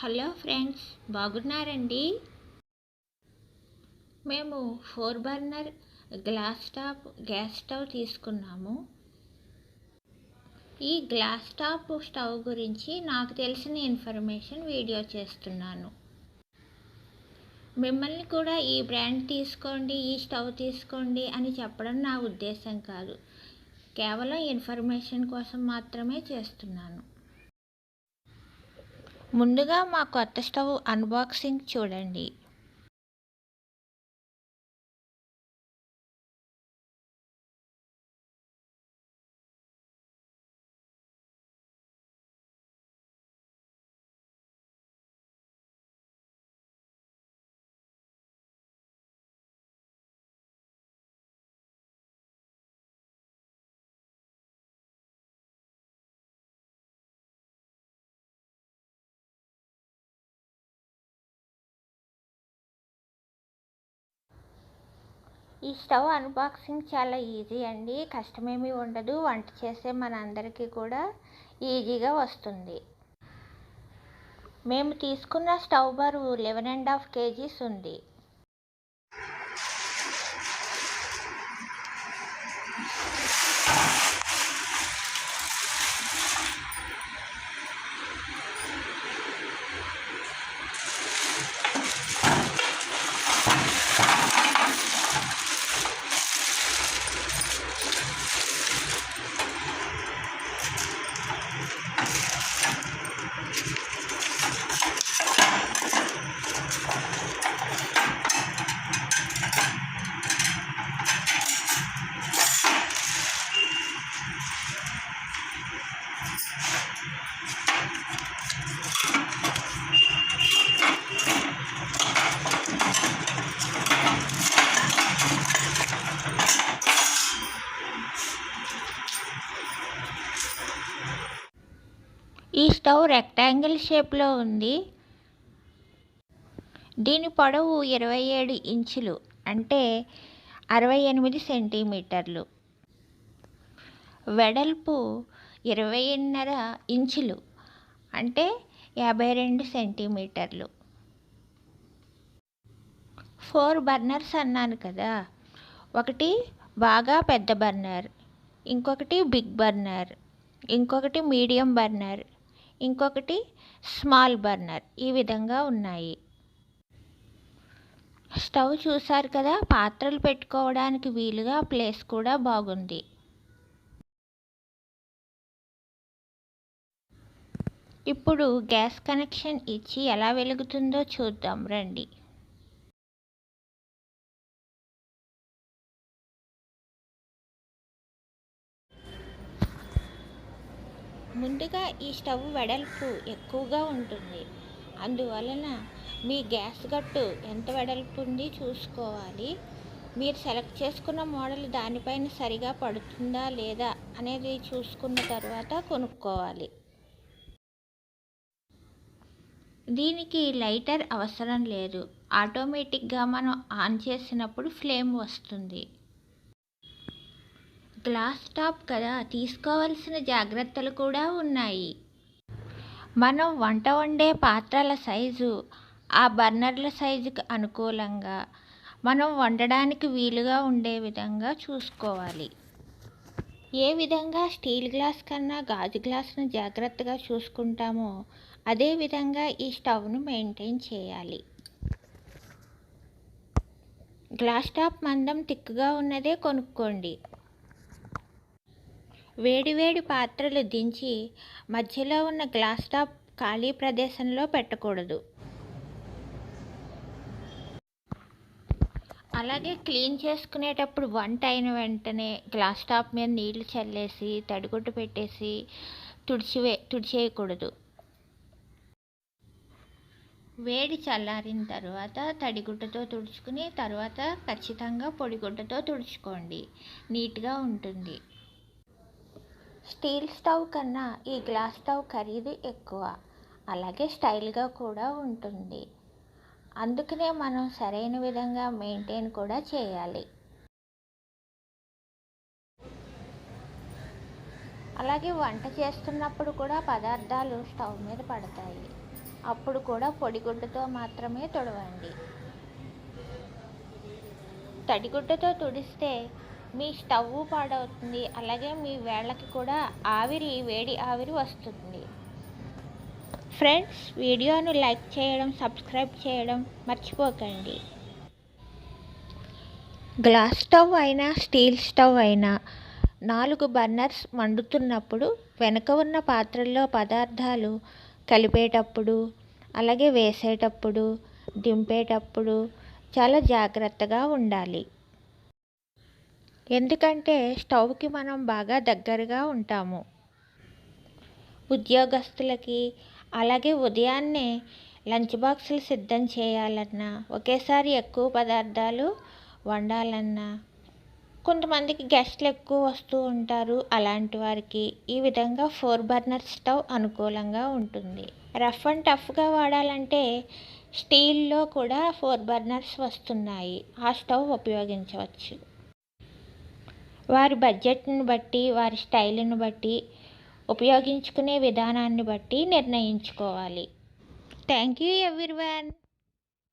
Hello friends, బాగున్నారండి? మేము 4 burner gas stove తీసుకున్నాము. ఈ గ్లాస్ టాప్ స్టవ్ గురించి నాకు తెలిసిన ఇన్ఫర్మేషన్ వీడియో చేస్తున్నాను. మిమ్మల్ని కూడా ఈ బ్రాండ్ తీసుకోండి, ఈ స్టవ్ తీసుకోండి అని చెప్పడం నా ఉద్దేశం కాదు. కేవలం ఇన్ఫర్మేషన్ కోసం మాత్రమే చేస్తున్నాను. ముందుగా మా కొత్త స్టవ్ అన్బాక్సింగ్ చూడండి. ఈ స్టవ్ అన్బాక్సింగ్ చాలా ఈజీ అండి. కష్టమేమీ ఉండదు. వంట చేసే మనందరికీ కూడా ఈజీగా వస్తుంది. మేము తీసుకున్న స్టవ్ బరువు 11.5 kgs ఉంది. ఈ స్టవ్ రెక్టాంగిల్ షేప్లో ఉంది. దీని పొడవు 27 ఇంచులు, అంటే 68 సెంటీమీటర్లు. వెడల్పు 20.5 ఇంచులు, అంటే 52 సెంటీమీటర్లు. 4 బర్నర్స్ అన్నాను కదా. ఒకటి బాగా పెద్ద బర్నర్, ఇంకొకటి బిగ్ బర్నర్, ఇంకొకటి మీడియం బర్నర్, ఇంకొకటి స్మాల్ బర్నర్. ఈ విధంగా ఉన్నాయి. స్టవ్ చూసారు కదా, పాత్రలు పెట్టుకోవడానికి వీలుగా ప్లేస్ కూడా బాగుంది. ఇప్పుడు గ్యాస్ కనెక్షన్ ఇచ్చి ఎలా వెలుగుతుందో చూద్దాం రండి. ముందుగా ఈ స్టవ్ వెడల్పు ఎక్కువగా ఉంటుంది. అందువలన మీ గ్యాస్ గట్టు ఎంత వెడల్పు ఉంది చూసుకోవాలి. మీరు సెలెక్ట్ చేసుకున్న మోడల్ దానిపైన సరిగా పడుతుందా లేదా అనేది చూసుకున్న తర్వాత కొనుక్కోవాలి. దీనికి లైటర్ అవసరం లేదు. ఆటోమేటిక్గా మనం ఆన్ చేసినప్పుడు ఫ్లేమ్ వస్తుంది. గ్లాస్ టాప్ కదా, తీసుకోవాల్సిన జాగ్రత్తలు కూడా ఉన్నాయి. మనం వంట వండే పాత్రల సైజు ఆ బర్నర్ల సైజుకి అనుకూలంగా మనం వండడానికి వీలుగా ఉండే విధంగా చూసుకోవాలి. ఏ విధంగా స్టీల్ గ్లాస్ కన్నా గాజు గ్లాస్ను జాగ్రత్తగా చూసుకుంటామో అదే విధంగా ఈ స్టవ్ను మెయింటైన్ చేయాలి. గ్లాస్ టాప్ మందం తిక్కుగా ఉన్నదే కొనుక్కోండి. వేడివేడి పాత్రలు దించి మధ్యలో ఉన్న గ్లాస్ టాప్ ఖాళీ ప్రదేశంలో పెట్టకూడదు. అలాగే క్లీన్ చేసుకునేటప్పుడు వంట అయిన వెంటనే గ్లాస్ టాప్ మీద నీళ్లు చల్లేసి తడిగుడ్డ పెట్టేసి తుడిచేయకూడదు. వేడి చల్లారిన తర్వాత తడిగుడ్డతో తుడుచుకుని తర్వాత ఖచ్చితంగా పొడిగుడ్డతో తుడుచుకోండి. నీట్గా ఉంటుంది. స్టీల్ స్టవ్ కన్నా ఈ గ్లాస్ స్టవ్ ఖరీదు ఎక్కువ, అలాగే స్టైల్గా కూడా ఉంటుంది. అందుకనే మనం సరైన విధంగా మెయింటైన్ కూడా చేయాలి. అలాగే వంట చేస్తున్నప్పుడు కూడా పదార్థాలు స్టవ్ మీద పడతాయి. అప్పుడు కూడా పొడిగుడ్డతో మాత్రమే తుడవండి. తడిగుడ్డతో తుడిస్తే మీ స్టవ్ పాడవుతుంది, అలాగే మీ వేళ్ళకి కూడా వేడి ఆవిరి వస్తుంది. ఫ్రెండ్స్, వీడియోను లైక్ చేయడం, సబ్స్క్రైబ్ చేయడం మర్చిపోకండి. గ్లాస్ స్టవ్ అయినా స్టీల్ స్టవ్ అయినా 4 బర్నర్స్ మండుతున్నప్పుడు వెనక ఉన్న పాత్రల్లో పదార్థాలు కలిపేటప్పుడు, అలాగే వేసేటప్పుడు, దింపేటప్పుడు చాలా జాగ్రత్తగా ఉండాలి. ఎందుకంటే స్టవ్కి మనం బాగా దగ్గరగా ఉంటాము. ఉద్యోగస్తులకి, అలాగే ఉదయాన్నే లంచ్ బాక్సులు సిద్ధం చేయాలన్నా, ఒకేసారి ఎక్కువ పదార్థాలు వండాలన్నా, కొంతమందికి గెస్ట్లు ఎక్కువ వస్తూ ఉంటారు. అలాంటి వారికి ఈ విధంగా 4 బర్నర్ స్టవ్ అనుకూలంగా ఉంటుంది. రఫ్ అండ్ టఫ్గా వాడాలంటే స్టీల్లో కూడా 4 బర్నర్స్ వస్తున్నాయి. ఆ స్టవ్ ఉపయోగించవచ్చు. వారి బడ్జెట్ని బట్టి, వారి స్టైల్ని బట్టి, ఉపయోగించుకునే విధానాన్ని బట్టి నిర్ణయించుకోవాలి. Thank you everyone.